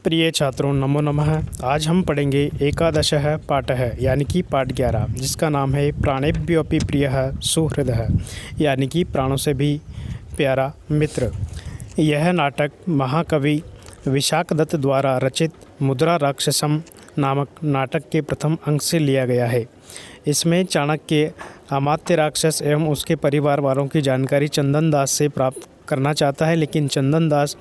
प्रिय छात्रों, नमो नमः। आज हम पढ़ेंगे एकादशः पाठः यानी कि पाठ 11, जिसका नाम है प्राणेभ्योऽपि प्रियः सुहृदः, यानी कि प्राणों से भी प्यारा मित्र। यह नाटक महाकवि विशाखदत्त द्वारा रचित मुद्रा राक्षसम नामक नाटक के प्रथम अंक से लिया गया है। इसमें चाणक्य अमात्य राक्षस एवं उसके परिवार वालों की जानकारी चंदन दास से प्राप्त करना चाहता है, लेकिन चंदन दास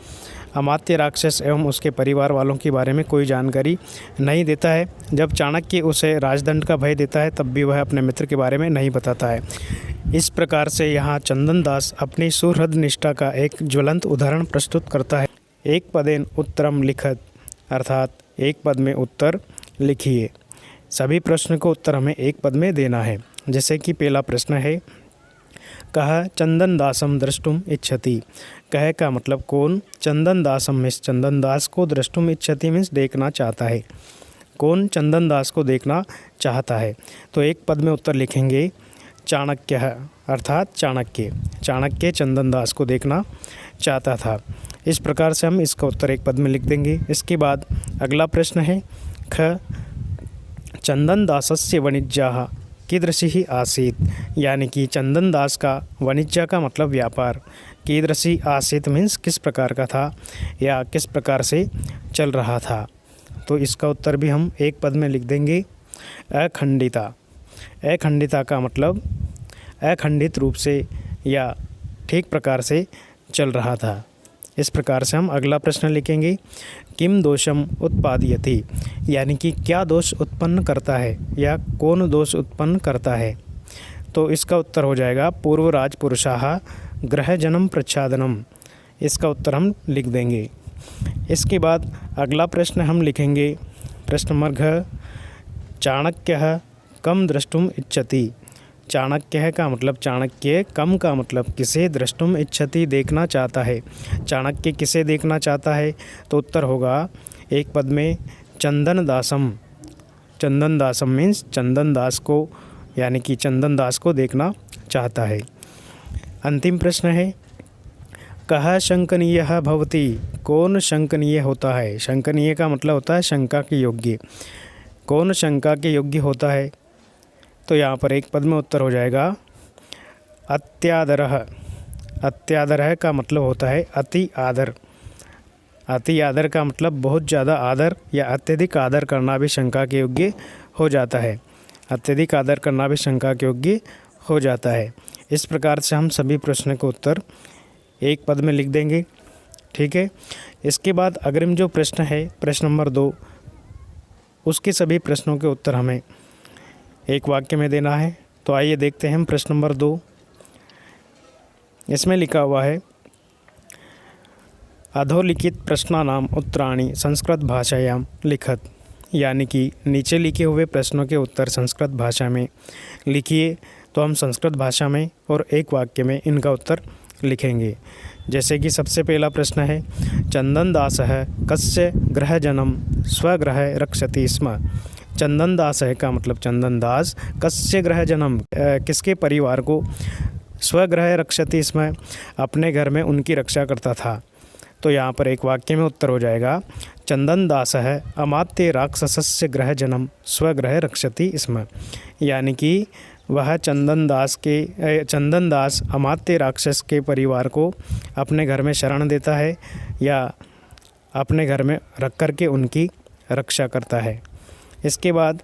अमात्य राक्षस एवं उसके परिवार वालों के बारे में कोई जानकारी नहीं देता है। जब चाणक्य उसे राजदंड का भय देता है, तब भी वह अपने मित्र के बारे में नहीं बताता है। इस प्रकार से यहाँ चंदन दास अपनी सुहृद निष्ठा का एक ज्वलंत उदाहरण प्रस्तुत करता है। एक पदेन उत्तरम लिखत, अर्थात एक पद में उत्तर लिखिए। सभी प्रश्न को उत्तर हमें एक पद में देना है। जैसे कि पहला प्रश्न है, कह चंदन दासम द्रष्टुम इच्छति। कह का मतलब कौन, चंदन दासम मीन्स चंदन दास को, द्रष्टुम इच्छति मीन्स देखना चाहता है। कौन चंदन दास को देखना चाहता है। तो एक पद में उत्तर लिखेंगे चाणक्य, अर्थात चाणक्य। चाणक्य चंदन दास को देखना चाहता था। इस प्रकार से हम इसका उत्तर एक पद में लिख देंगे। इसके बाद अगला प्रश्न है, ख चंदन दासस्य वाणिज्यः कीदृशी आसीत। यानी कि चंदन दास का वाणिज्य का मतलब व्यापार, कीदृशी आसीत मीन्स किस प्रकार का था या किस प्रकार से चल रहा था। तो इसका उत्तर भी हम एक पद में लिख देंगे अखंडिता। अखंडिता का मतलब अखंडित रूप से या ठीक प्रकार से चल रहा था। इस प्रकार से हम अगला प्रश्न लिखेंगे, किम दोषम उत्पादयति। यानी कि क्या दोष उत्पन्न करता है या कौन दोष उत्पन्न करता है। तो इसका उत्तर हो जाएगा पूर्वराज पुरुषाः ग्रह जन्म प्रच्छादनम। इसका उत्तर हम लिख देंगे। इसके बाद अगला प्रश्न हम लिखेंगे प्रश्न नंबर घ, चाणक्यः कम द्रष्टुम इच्छति। चाणक्य का मतलब चाणक्य, कम का मतलब किसे, द्रष्टुम इच्छति देखना चाहता है। चाणक्य किसे देखना चाहता है। तो उत्तर होगा एक पद में चंदन दासम। चंदन दासम मीन्स चंदन दास को, यानी कि चंदन दास को देखना चाहता है। अंतिम प्रश्न है, कः शंकनीयः भवति। कौन शंकनीय होता है। शंकनीय का मतलब होता है शंका के योग्य। कौन शंका के योग्य होता है। तो यहाँ पर एक पद में उत्तर हो जाएगा अत्यादरः। अत्यादरः का मतलब होता है अति आदर। अति आदर का मतलब बहुत ज़्यादा आदर या अत्यधिक आदर करना भी शंका के योग्य हो जाता है। अत्यधिक आदर करना भी शंका के योग्य हो जाता है। इस प्रकार से हम सभी प्रश्न को उत्तर एक पद में लिख देंगे। ठीक है। इसके बाद अग्रिम जो प्रश्न है प्रश्न नंबर 2, उसके सभी प्रश्नों के उत्तर हमें एक वाक्य में देना है। तो आइए देखते हैं हम प्रश्न नंबर 2। इसमें लिखा हुआ है, अधोलिखित प्रश्नानाम उत्तराणि संस्कृत भाषायां लिखत। यानी कि नीचे लिखे हुए प्रश्नों के उत्तर संस्कृत भाषा में लिखिए। तो हम संस्कृत भाषा में और एक वाक्य में इनका उत्तर लिखेंगे। जैसे कि सबसे पहला प्रश्न है, चंदन दासः कस्य गृहजनम स्वगृह रक्षति स्म। चंदन दास है का मतलब चंदन दास, कस्य गृहजनम किसके परिवार को, स्वगृह रक्षति स्म अपने घर में उनकी रक्षा करता था। तो यहाँ पर एक वाक्य में उत्तर हो जाएगा, चंदन दासः अमात्य राक्षसस्य गृहजनम स्वगृह रक्षति स्म। यानी कि वह चंदन दास अमात्य राक्षस के परिवार को अपने घर में शरण देता है या अपने घर में रख कर के उनकी रक्षा करता है। इसके बाद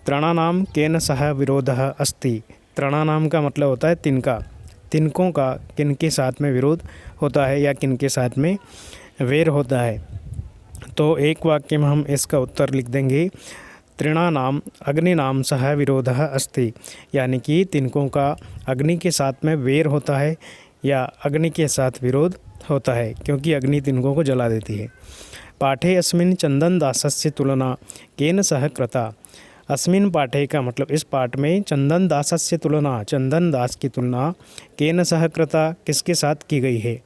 त्रणानाम केन सह विरोधः अस्ति। त्रणानाम का मतलब होता है तिनका। तिनकों का किनके साथ में विरोध होता है या किनके साथ में वैर होता है। तो एक वाक्य में हम इसका उत्तर लिख देंगे, तृणानाम अग्निनाम सह विरोधः अस्ति। यानी कि तिनकों का अग्नि के साथ में वैर होता है या अग्नि के साथ विरोध होता है, क्योंकि अग्नि तिनकों को जला देती है। पाठे अस्मिन् चंदन दासस्य तुलना केन सह कृता। अस्मिन् पाठे का मतलब इस पाठ में चंदन दासस्य तुलना, चंदन दास की तुलना केन सह कृता किसके साथ की गई है।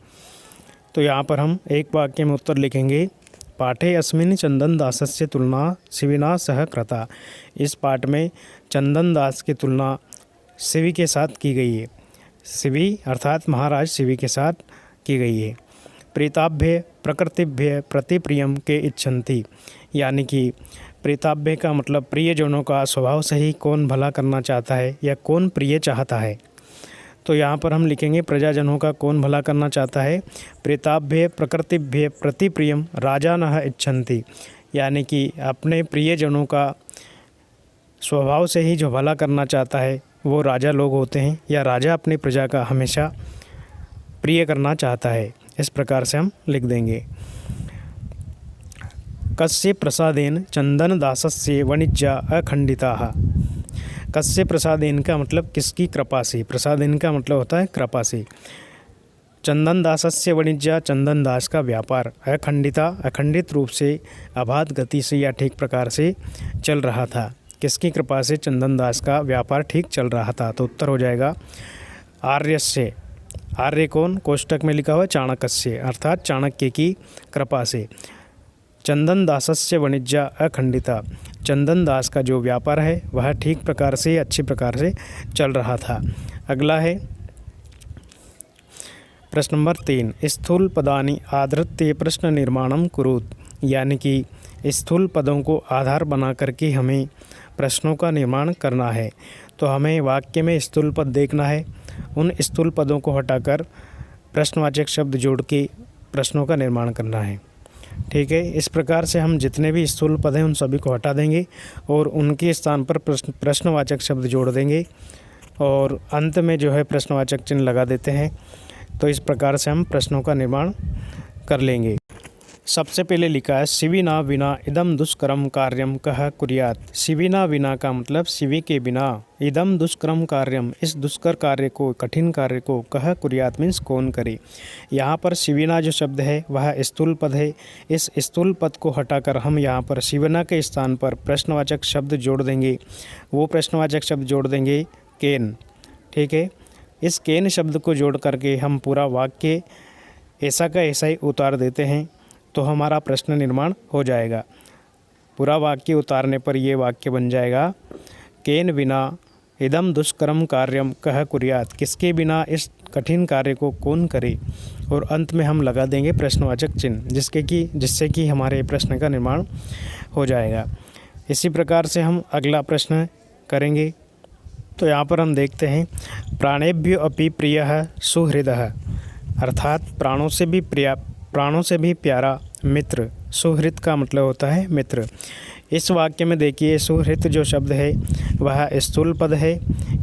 तो यहाँ पर हम एक वाक्य में उत्तर लिखेंगे, पाठे अस्मिन् चंदन दासस्य तुलना शिविना सह कृता। इस पाठ में चंदन दास की तुलना शिवि के साथ की गई है। शिवि अर्थात महाराज शिवि के साथ की गई है। प्रीताभ्य प्रकृतिभ्य प्रतिप्रियम के इच्छन्ति, यानी कि प्रेताभ्य का मतलब प्रियजनों का स्वभाव से ही कौन भला करना चाहता है या कौन प्रिय चाहता है। तो यहाँ पर हम लिखेंगे प्रजाजनों का कौन भला करना चाहता है। प्रेताभ्य प्रकृतिभ्य प्रतिप्रियम राजानः इच्छन्ति, यानी कि अपने प्रियजनों का स्वभाव से ही जो भला करना चाहता है वो राजा लोग होते हैं, या राजा अपनी प्रजा का हमेशा प्रिय करना चाहता है। इस प्रकार से हम लिख देंगे। कस्य प्रसादेन चंदन दासस्य वाणिज्या अखंडिताः। कस्य प्रसादेन का मतलब किसकी कृपा से, प्रसादेन का मतलब होता है कृपा से। चंदन दासस्य वाणिज्या, चंदन दास का व्यापार, अखंडिता अखंडित रूप से, अबाध गति से या ठीक प्रकार से चल रहा था। किसकी कृपा से चंदन दास का व्यापार ठीक चल रहा था। तो उत्तर हो जाएगा आर्यस्य। आर्य कौन, कोष्टक में लिखा हुआ चाणक्य, अर्थात चाणक्य की कृपा से। चंदन दासस्य वाणिज्या अखंडिता, चंदन दास का जो व्यापार है वह ठीक प्रकार से अच्छी प्रकार से चल रहा था। अगला है प्रश्न नंबर 3, स्थूल पदानि आधृत्य प्रश्न निर्माणम कुरुत, यानी कि स्थूल पदों को आधार बना करके हमें प्रश्नों का निर्माण करना है। तो हमें वाक्य में स्थूल पद देखना है, उन स्थूल पदों को हटाकर प्रश्नवाचक शब्द जोड़ के प्रश्नों का निर्माण करना है। ठीक है, इस प्रकार से हम जितने भी स्थूल पद हैं उन सभी को हटा देंगे और उनके स्थान पर प्रश्नवाचक शब्द जोड़ देंगे और अंत में जो है प्रश्नवाचक चिन्ह लगा देते हैं। तो इस प्रकार से हम प्रश्नों का निर्माण कर लेंगे। सबसे पहले लिखा है शिविना विना इदम दुष्करम कार्यम कह कुर्यात। शिविना विना का मतलब शिवि के बिना, इदम दुष्करम कार्यम इस दुष्कर कार्य को, कठिन कार्य को, कह कुर्यात मीन्स कौन करे। यहाँ पर शिविना जो शब्द है वह स्थूल पद है। इस स्थूल पद को हटाकर हम यहाँ पर शिविना के स्थान पर प्रश्नवाचक शब्द जोड़ देंगे। वो प्रश्नवाचक शब्द जोड़ देंगे केन। ठीक है, इस केन शब्द को जोड़ करके हम पूरा वाक्य ऐसा का ऐसा ही उतार देते हैं तो हमारा प्रश्न निर्माण हो जाएगा। पूरा वाक्य उतारने पर ये वाक्य बन जाएगा केन बिना इदम दुष्करम कार्यम कह कुर्यात, किसके बिना इस कठिन कार्य को कौन करे। और अंत में हम लगा देंगे प्रश्नवाचक चिन्ह जिससे कि हमारे प्रश्न का निर्माण हो जाएगा। इसी प्रकार से हम अगला प्रश्न करेंगे। तो यहाँ पर हम देखते हैं प्राणेभ्यो अपि प्रियः सुहृदः, अर्थात प्राणों से भी प्यारा मित्र। सुहृद का मतलब होता है मित्र। इस वाक्य में देखिए सुहृद जो शब्द है वह स्थूल पद है,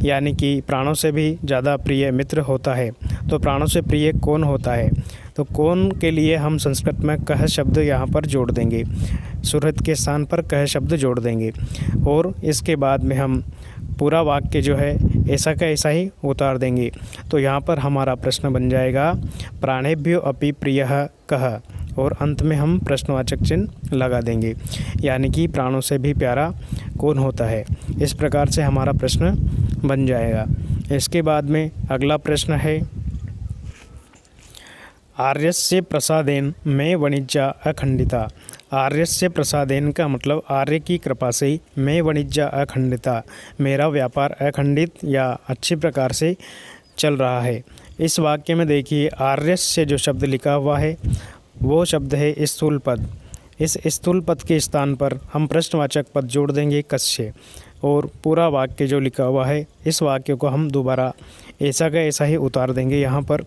यानी कि प्राणों से भी ज़्यादा प्रिय मित्र होता है। तो प्राणों से प्रिय कौन होता है, तो कौन के लिए हम संस्कृत में कह शब्द यहाँ पर जोड़ देंगे। सुहृद के स्थान पर कह शब्द जोड़ देंगे और इसके बाद में हम पूरा वाक्य जो है ऐसा का ऐसा ही उतार देंगे। तो यहाँ पर हमारा प्रश्न बन जाएगा प्राणेभ्यो अपि प्रियः कह, और अंत में हम प्रश्नवाचक चिन्ह लगा देंगे, यानी कि प्राणों से भी प्यारा कौन होता है। इस प्रकार से हमारा प्रश्न बन जाएगा। इसके बाद में अगला प्रश्न है आर्यस्य प्रसादेन में वाणिज्या अखंडिता। आर्यस्य प्रसादेन का मतलब आर्य की कृपा से, मैं वाणिज्या अखंडिता मेरा व्यापार अखंडित या अच्छी प्रकार से चल रहा है। इस वाक्य में देखिए आर्यस्य जो शब्द लिखा हुआ है वो शब्द है स्थूल पद। इस स्थूल पद के स्थान पर हम प्रश्नवाचक पद जोड़ देंगे कस्य, और पूरा वाक्य जो लिखा हुआ है इस वाक्य को हम दोबारा ऐसा का ऐसा ही उतार देंगे यहाँ पर।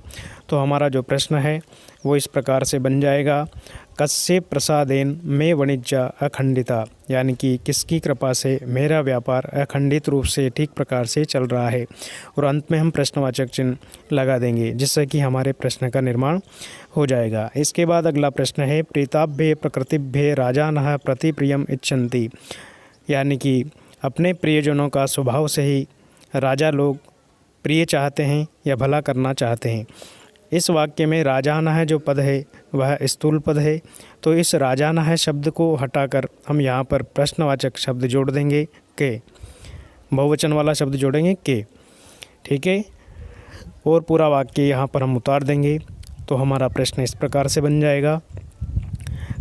तो हमारा जो प्रश्न है वो इस प्रकार से बन जाएगा कस्य प्रसादेन में वाणिज्या अखंडिता, यानी कि किसकी कृपा से मेरा व्यापार अखंडित रूप से ठीक प्रकार से चल रहा है। और अंत में हम प्रश्नवाचक चिन्ह लगा देंगे जिससे कि हमारे प्रश्न का निर्माण हो जाएगा। इसके बाद अगला प्रश्न है प्रेताभ्य प्रकृतिभ्य राजानः प्रतिप्रियम इच्छन्ति, यानी कि अपने प्रियजनों का स्वभाव से ही राजा लोग प्रिय चाहते हैं या भला करना चाहते हैं। इस वाक्य में राजानः जो पद है वह स्थूल पद है। तो इस राजानः शब्द को हटाकर हम यहाँ पर प्रश्नवाचक शब्द जोड़ देंगे के, बहुवचन वाला शब्द जोड़ेंगे के। ठीक है, और पूरा वाक्य यहाँ पर हम उतार देंगे। तो हमारा प्रश्न इस प्रकार से बन जाएगा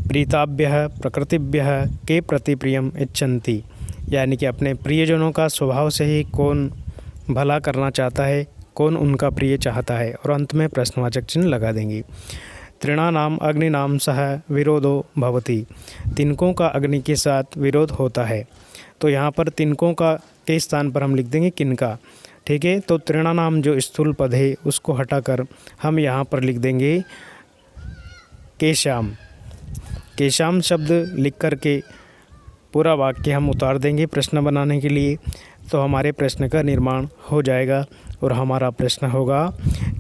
प्रीताभ्यः प्रकृतिभ्यः के प्रतिप्रियम इच्छन्ति, यानी कि अपने प्रियजनों का स्वभाव से ही कौन भला करना चाहता है, कौन उनका प्रिय चाहता है, और अंत में प्रश्नवाचक चिन्ह लगा देंगे। तृणानाम अग्निनाम सह विरोधो भवति। तिनकों का अग्नि के साथ विरोध होता है। तो यहाँ पर तिनकों का के स्थान पर हम लिख देंगे किनका। ठीक है, तो तृणानाम जो स्थूल पद है उसको हटाकर हम यहाँ पर लिख देंगे केशाम। केशाम शब्द लिख कर के पूरा वाक्य हम उतार देंगे प्रश्न बनाने के लिए। तो हमारे प्रश्न का निर्माण हो जाएगा और हमारा प्रश्न होगा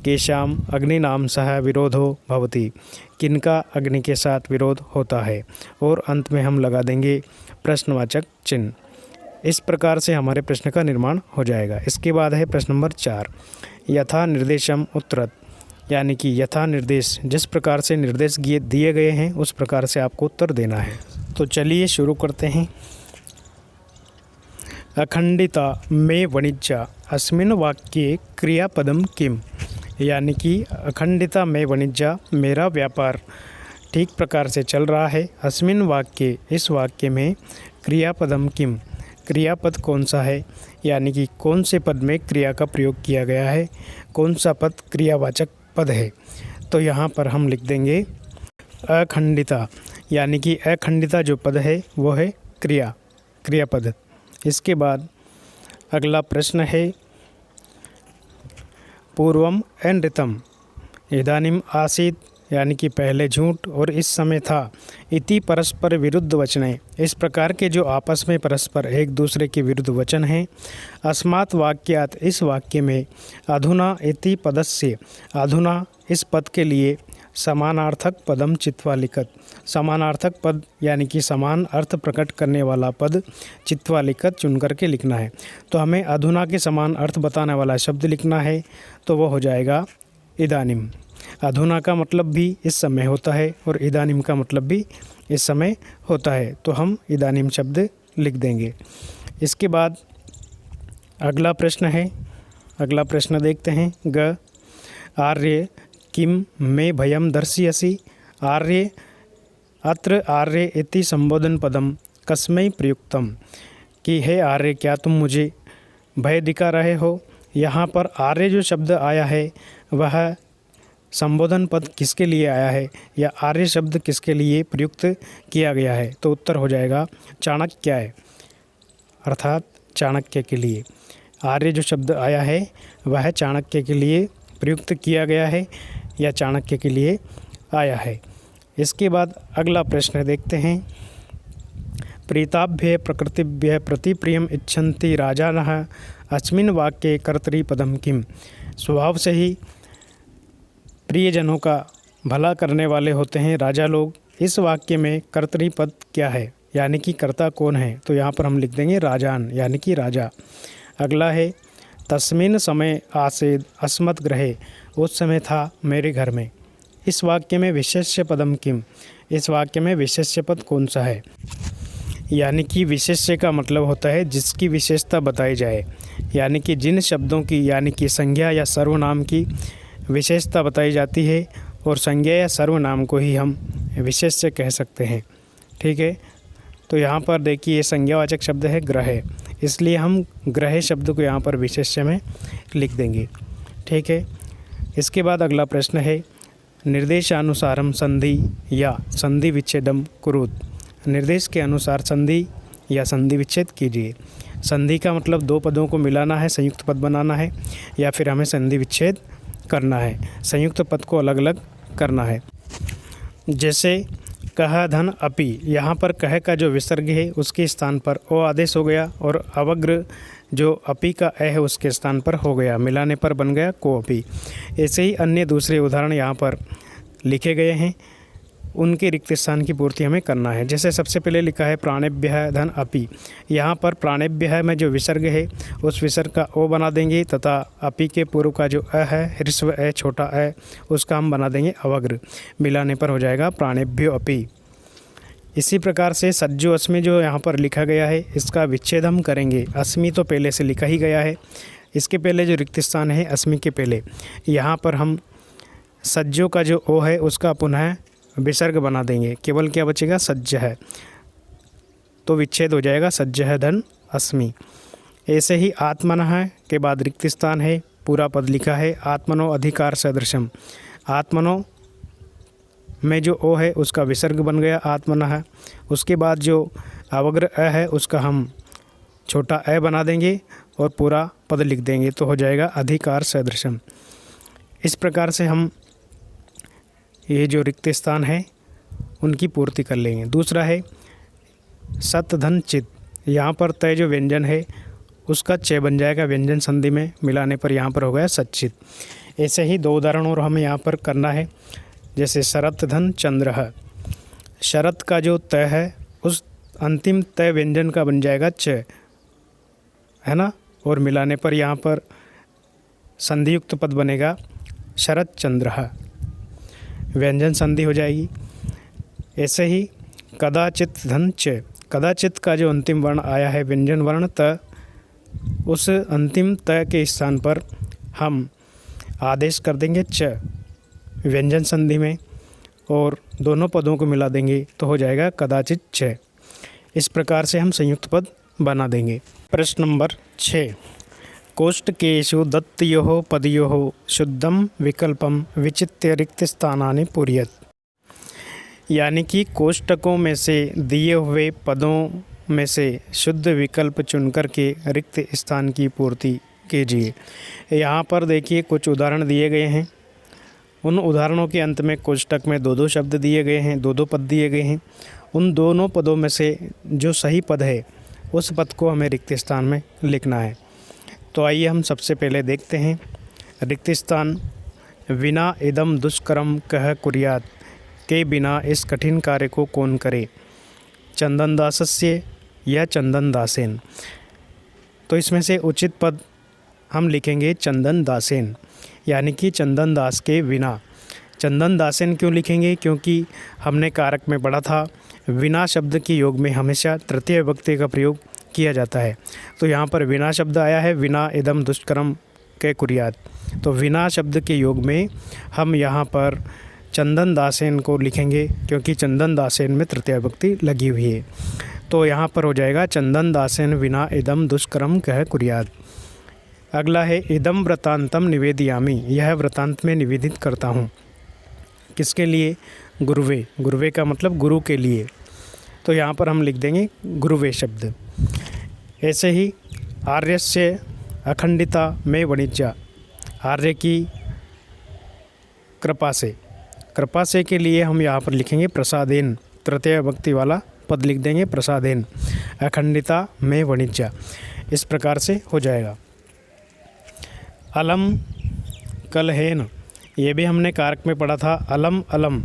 केशाम अग्नि नाम सह विरोधो भवति। किनका अग्नि के साथ विरोध होता है, और अंत में हम लगा देंगे प्रश्नवाचक चिन्ह। इस प्रकार से हमारे प्रश्न का निर्माण हो जाएगा। इसके बाद है प्रश्न नंबर 4, यथा निर्देशम उत्तरत, यानी कि यथा निर्देश, जिस प्रकार से निर्देश दिए गए हैं उस प्रकार से आपको उत्तर देना है। तो चलिए शुरू करते हैं। अखंडिता मे वाणिज्या अस्मिन् वाक्ये क्रियापदम किम, यानी कि अखंडिता मे वाणिज्या, मेरा व्यापार ठीक प्रकार से चल रहा है। अस्मिन् वाक्ये, इस वाक्य में क्रियापदम किम, क्रियापद कौन सा है, यानी कि कौन से पद में क्रिया का प्रयोग किया गया है, कौन सा पद क्रियावाचक पद है। तो यहाँ पर हम लिख देंगे अखंडिता, यानी कि अखंडिता जो पद है वो है क्रियापद। इसके बाद अगला प्रश्न है पूर्वम अनृतम इदानीम आसीत, यानी कि पहले झूठ और इस समय था। इति परस्पर विरुद्ध वचने, इस प्रकार के जो आपस में परस्पर एक दूसरे के विरुद्ध वचन हैं। अस्मात् वाक्यात, इस वाक्य में अधुना इति पदस्य, अधुना इस पद के लिए समानार्थक पदम चित्वा लिखत, समानार्थक पद यानी कि समान अर्थ प्रकट करने वाला पद चित्वा लिखत चुन करके लिखना है। तो हमें अधुना के समान अर्थ बताने वाला शब्द लिखना है, तो वो हो जाएगा इदानीम। अधुना का मतलब भी इस समय होता है और इदानीम का मतलब भी इस समय होता है, तो हम इदानीम शब्द लिख देंगे। इसके बाद अगला प्रश्न है, अगला प्रश्न देखते हैं। ग आर्य किम मे भयम दर्शयसि, आर्य अत्र आर्य इति संबोधन पदम कस्मै प्रयुक्तम, कि हे आर्य क्या तुम मुझे भय दिखा रहे हो। यहाँ पर आर्य जो शब्द आया है वह संबोधन पद किसके लिए आया है, या आर्य शब्द किसके लिए प्रयुक्त किया गया है। तो उत्तर हो जाएगा चाणक्याय, अर्थात चाणक्य के लिए। आर्य जो शब्द आया है वह चाणक्य के लिए प्रयुक्त किया गया है या चाणक्य के लिए आया है। इसके बाद अगला प्रश्न देखते हैं। प्रीताभ्य प्रकृतिभ्य प्रतिप्रियम इच्छन्ति राजानः अस्मिन् वाक्ये कर्तृपदम किम, स्वभाव से ही प्रियजनों का भला करने वाले होते हैं राजा लोग। इस वाक्य में कर्तृपद क्या है, यानी कि कर्ता कौन है। तो यहाँ पर हम लिख देंगे राजान, यानी कि राजा। अगला है तस्मिन् समय आसेद अस्मत् गृहे, उस समय था मेरे घर में। इस वाक्य में विशेष्य पदम किम, इस वाक्य में विशेष्य पद कौन सा है, यानी कि विशेष्य का मतलब होता है जिसकी विशेषता बताई जाए, यानी कि जिन शब्दों की, यानी कि संज्ञा या सर्वनाम की विशेषता बताई जाती है, और संज्ञा या सर्वनाम को ही हम विशेष्य कह सकते हैं। ठीक है, तो यहाँ पर देखिए ये संज्ञावाचक शब्द है ग्रह, इसलिए हम ग्रह शब्द को यहाँ पर विशेष्य में लिख देंगे। ठीक है, इसके बाद अगला प्रश्न है निर्देशानुसारम संधि या संधि विच्छेदम कुरुत, निर्देश के अनुसार संधि या संधि विच्छेद कीजिए। संधि का मतलब दो पदों को मिलाना है, संयुक्त पद बनाना है, या फिर हमें संधि विच्छेद करना है, संयुक्त पद को अलग अलग करना है। जैसे कह धन अपि, यहाँ पर कह का जो विसर्ग है उसके स्थान पर ओ आदेश हो गया, और अवग्र जो अपि का ए है उसके स्थान पर हो गया, मिलाने पर बन गया को अपि। ऐसे ही अन्य दूसरे उदाहरण यहाँ पर लिखे गए हैं, उनके रिक्त स्थान की पूर्ति हमें करना है। जैसे सबसे पहले लिखा है प्राणेभ्यः धन अपि, यहाँ पर प्राणेभ्यः में जो विसर्ग है उस विसर्ग का ओ बना देंगे, तथा अपि के पूर्व का जो अ है, ह्रस्व ए छोटा अ, उसका हम बना देंगे अवग्र, मिलाने पर हो जाएगा प्राणेभ्यो अपि। इसी प्रकार से सज्जो अस्मि जो यहाँ पर लिखा गया है इसका विच्छेद हम करेंगे। अस्मि तो पहले से लिखा ही गया है, इसके पहले जो रिक्त स्थान है अस्मि के पहले, यहाँ पर हम सज्जो का जो ओ है उसका पुनः विसर्ग बना देंगे, केवल क्या बचेगा सज्ज है, तो विच्छेद हो जाएगा सज्ज है धन अस्मि। ऐसे ही आत्मनः के बाद रिक्त स्थान है, पूरा पद लिखा है आत्मनो अधिकार सदृशम, आत्मनो में जो ओ है उसका विसर्ग बन गया आत्मनः। उसके बाद जो अवग्र अ है उसका हम छोटा अ बना देंगे और पूरा पद लिख देंगे, तो हो जाएगा अधिकार सदृशम। इस प्रकार से हम ये जो रिक्त स्थान है उनकी पूर्ति कर लेंगे। दूसरा है सत धन चित। यहाँ पर तय जो व्यंजन है उसका च बन जाएगा व्यंजन संधि में मिलाने पर, यहाँ पर हो गया सच्चित। ऐसे ही 2 उदाहरण और हमें यहाँ पर करना है। जैसे शरत धन चंद्र। शरत का जो तय है उस अंतिम तय व्यंजन का बन जाएगा च, है ना, और मिलाने पर यहाँ पर संधियुक्त पद बनेगा शरत चंद्र, व्यंजन संधि हो जाएगी। ऐसे ही कदाचित धन च। कदाचित का जो अंतिम वर्ण आया है व्यंजन वर्ण त, उस अंतिम त के स्थान पर हम आदेश कर देंगे च व्यंजन संधि में और दोनों पदों को मिला देंगे तो हो जाएगा कदाचित च। इस प्रकार से हम संयुक्त पद बना देंगे। प्रश्न नंबर 6, कोष्ठकेषु दत्तयोः पदयोः शुद्धम विकल्पम विचित्य रिक्त स्थानानि पूरयेत्। यानी कि कोष्ठकों में से दिए हुए पदों में से शुद्ध विकल्प चुनकर के रिक्त स्थान की पूर्ति कीजिए। यहाँ पर देखिए कुछ उदाहरण दिए गए हैं। उन उदाहरणों के अंत में कोष्ठक में 2-2 शब्द दिए गए हैं, 2-2 पद दिए गए हैं। उन दोनों पदों में से जो सही पद है उस पद को हमें रिक्त स्थान में लिखना है। तो आइए हम सबसे पहले देखते हैं रिक्त स्थान। विना इदम दुष्करम कह कुर्यात। के बिना इस कठिन कार्य को कौन करे। चंदन दासस्य या चंदन दासेन। तो इसमें से उचित पद हम लिखेंगे चंदन दासेन, यानी कि चंदन दास के बिना। चंदन दासेन क्यों लिखेंगे? क्योंकि हमने कारक में पढ़ा था विना शब्द के योग में हमेशा तृतीय विभक्ति का प्रयोग किया जाता है। तो यहाँ पर विना शब्द आया है, विना इदम दुष्कर्म के कुर्यात। तो विना शब्द के योग में हम यहाँ पर चंदन दासेन को लिखेंगे क्योंकि चंदन दासेन में तृतीय विभक्ति लगी हुई है। तो यहाँ पर हो जाएगा चंदन दासेन विना इदम दुष्कर्म कह कुर्यात। अगला है इदम वृतांतम निवेदयामि। यह वृतांत में निवेदित करता हूँ। किसके लिए? गुरुवे। गुरुवे का मतलब गुरु के लिए। तो यहाँ पर हम लिख देंगे गुरुवे शब्द। ऐसे ही आर्यस्य अखंडिता में वाणिज्य। आर्य की कृपा से। कृपा से के लिए हम यहाँ पर लिखेंगे प्रसादेन। तृतीय विभक्ति वाला पद लिख देंगे प्रसादेन। अखंडिता में वाणिज्य। इस प्रकार से हो जाएगा। अलम कलहेन। ये भी हमने कारक में पढ़ा था। अलम अलम,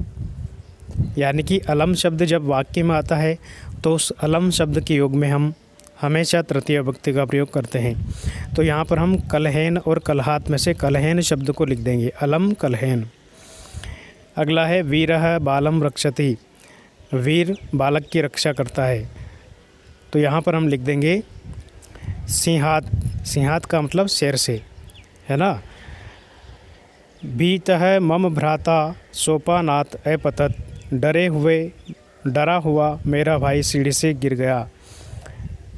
यानी कि अलम शब्द जब वाक्य में आता है तो उस अलम शब्द के योग में हम हमेशा तृतीय विभक्ति का प्रयोग करते हैं। तो यहाँ पर हम कलहेन और कलहात में से कलहेन शब्द को लिख देंगे, अलम कलहेन। अगला है वीरः बालम रक्षति। वीर बालक की रक्षा करता है। तो यहाँ पर हम लिख देंगे सिंहात। सिंहात का मतलब शेर से, है ना। भीतः मम भ्राता सोपानात अपतत। डरा हुआ मेरा भाई सीढ़ी से गिर गया।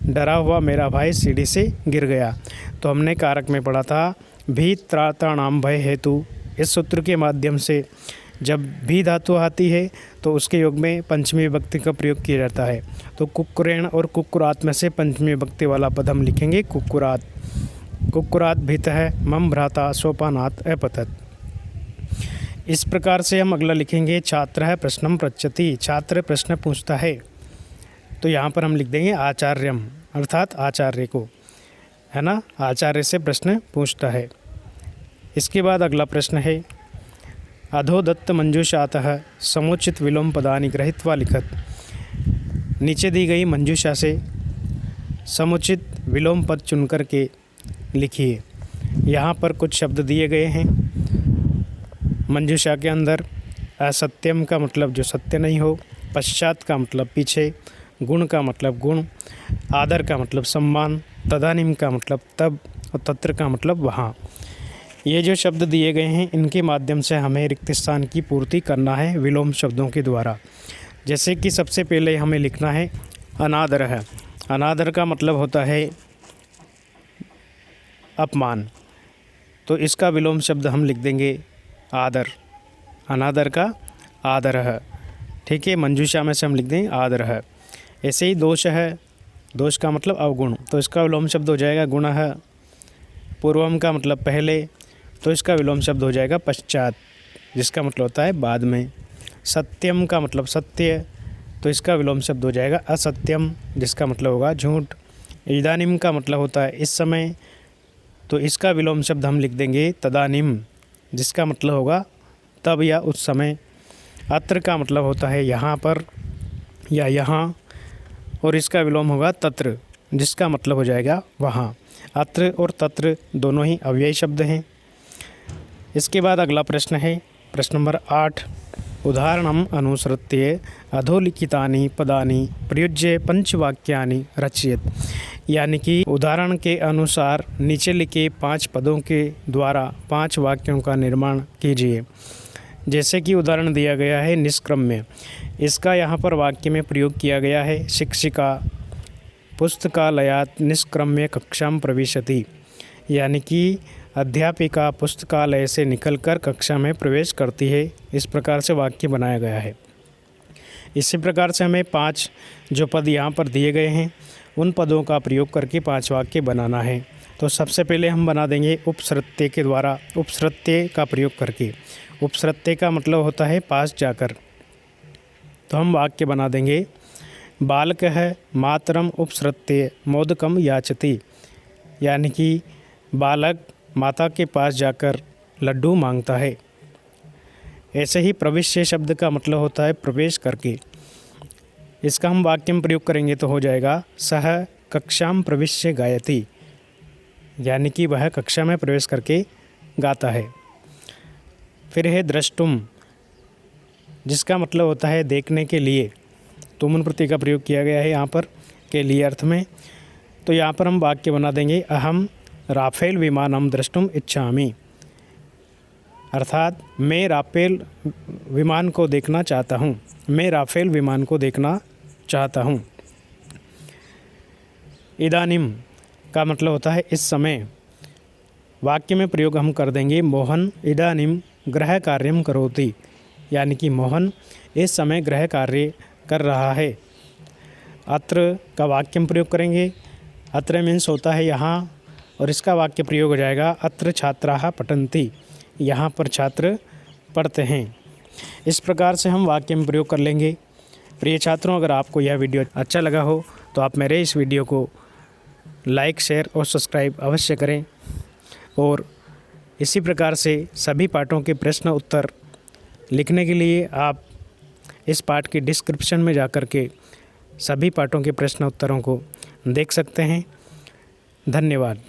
डरा हुआ मेरा भाई सीढ़ी से गिर गया। तो हमने कारक में पढ़ा था भी त्राताणाम भय हेतु। इस सूत्र के माध्यम से जब भी धातु आती है तो उसके योग में पंचमी विभक्ति का प्रयोग किया जाता है। तो कुक्कुरेण और कुक्कुरात में से पंचमी विभक्ति वाला पद हम लिखेंगे कुक्कुरात। कुक्कुरात भीतः मम भ्राता सोपानात अपतत। इस प्रकार से हम अगला लिखेंगे छात्रः प्रश्नम पृच्छति। छात्र प्रश्न पूछता है। तो यहाँ पर हम लिख देंगे आचार्यम, अर्थात आचार्य को, है ना। आचार्य से प्रश्न पूछता है। इसके बाद अगला प्रश्न है अधोदत्त मंजूषातः समुचित विलोम पदानि गृहीत्वा लिखत। नीचे दी गई मंजूषा से समुचित विलोम पद चुनकर के लिखिए। यहाँ पर कुछ शब्द दिए गए हैं मंजूषा के अंदर। असत्यम का मतलब जो सत्य नहीं हो, पश्चात का मतलब पीछे, गुण का मतलब गुण, आदर का मतलब सम्मान, तदानीम का मतलब तब और तत्र का मतलब वहाँ। ये जो शब्द दिए गए हैं इनके माध्यम से हमें रिक्त स्थान की पूर्ति करना है विलोम शब्दों के द्वारा। जैसे कि सबसे पहले हमें लिखना है अनादर है। अनादर का मतलब होता है अपमान। तो इसका विलोम शब्द हम लिख देंगे आदर। अनादर का आदरः। ठीक है, मंजूषा में से हम लिख दें आदरः। ऐसे ही दोष है, दोष का मतलब अवगुण, तो इसका विलोम शब्द हो जाएगा गुणः। पूर्वम का मतलब पहले, तो इसका विलोम शब्द हो जाएगा पश्चात, जिसका मतलब होता है बाद में। सत्यम का मतलब सत्य, तो इसका विलोम शब्द हो जाएगा असत्यम, जिसका मतलब होगा झूठ। इदानीम का मतलब होता है इस समय, तो इसका विलोम शब्द हम लिख देंगे तदानीम, जिसका मतलब होगा तब या उस समय। अत्र का मतलब होता है यहाँ पर या यहाँ, और इसका विलोम होगा तत्र, जिसका मतलब हो जाएगा वहाँ। अत्र और तत्र दोनों ही अव्ययी शब्द हैं। इसके बाद अगला प्रश्न है प्रश्न नंबर 8। उदाहरणम अनुसृत्य अधोलिखितानि पदानि प्रयुज्य पंचवाक्यानि रचयेत्। यानी कि उदाहरण के अनुसार नीचे लिखे 5 पदों के द्वारा 5 वाक्यों का निर्माण कीजिए। जैसे कि उदाहरण दिया गया है निष्क्रम्य, इसका यहाँ पर वाक्य में प्रयोग किया गया है। शिक्षिका पुस्तकालयात् निष्क्रम्य कक्षां प्रविशति। यानी कि अध्यापिका पुस्तकालय से निकलकर कक्षा में प्रवेश करती है। इस प्रकार से वाक्य बनाया गया है। इसी प्रकार से हमें 5 जो पद यहाँ पर दिए गए हैं उन पदों का प्रयोग करके 5 वाक्य बनाना है। तो सबसे पहले हम बना देंगे उपसर्त्य के द्वारा, उपसर्त्य का प्रयोग करके। उपसर्त्य का मतलब होता है पास जाकर। तो हम वाक्य बना देंगे बालकः मातरम उपसृत्य मोदकम याचति। यानी कि बालक माता के पास जाकर लड्डू मांगता है। ऐसे ही प्रविश्य शब्द का मतलब होता है प्रवेश करके। इसका हम वाक्य में प्रयोग करेंगे तो हो जाएगा सह कक्षाम प्रविश्य गायति। यानी कि वह कक्षा में प्रवेश करके गाता है। फिर है द्रष्टुम, जिसका मतलब होता है देखने के लिए। तुमुन प्रत्यय का प्रयोग किया गया है यहाँ पर के लिए अर्थ में। तो यहाँ पर हम वाक्य बना देंगे अहम राफेल विमानम द्रष्टुम इच्छामि। अर्थात मैं राफेल विमान को देखना चाहता हूँ, मैं राफेल विमान को देखना चाहता हूँ। इदानीम का मतलब होता है इस समय। वाक्य में प्रयोग हम कर देंगे मोहन इदानीम गृह कार्यम करोति। यानी कि मोहन इस समय गृह कार्य कर रहा है। अत्र का वाक्य में प्रयोग करेंगे। अत्र मीन्स होता है यहाँ, और इसका वाक्य प्रयोग हो जाएगा अत्र छात्राः पठन्ति। यहाँ पर छात्र पढ़ते हैं। इस प्रकार से हम वाक्य में प्रयोग कर लेंगे। प्रिय छात्रों, अगर आपको यह वीडियो अच्छा लगा हो तो आप मेरे इस वीडियो को लाइक, शेयर और सब्सक्राइब अवश्य करें। और इसी प्रकार से सभी पाठों के प्रश्न उत्तर लिखने के लिए आप इस पाठ के डिस्क्रिप्शन में जाकर के सभी पाठों के प्रश्न उत्तरों को देख सकते हैं। धन्यवाद।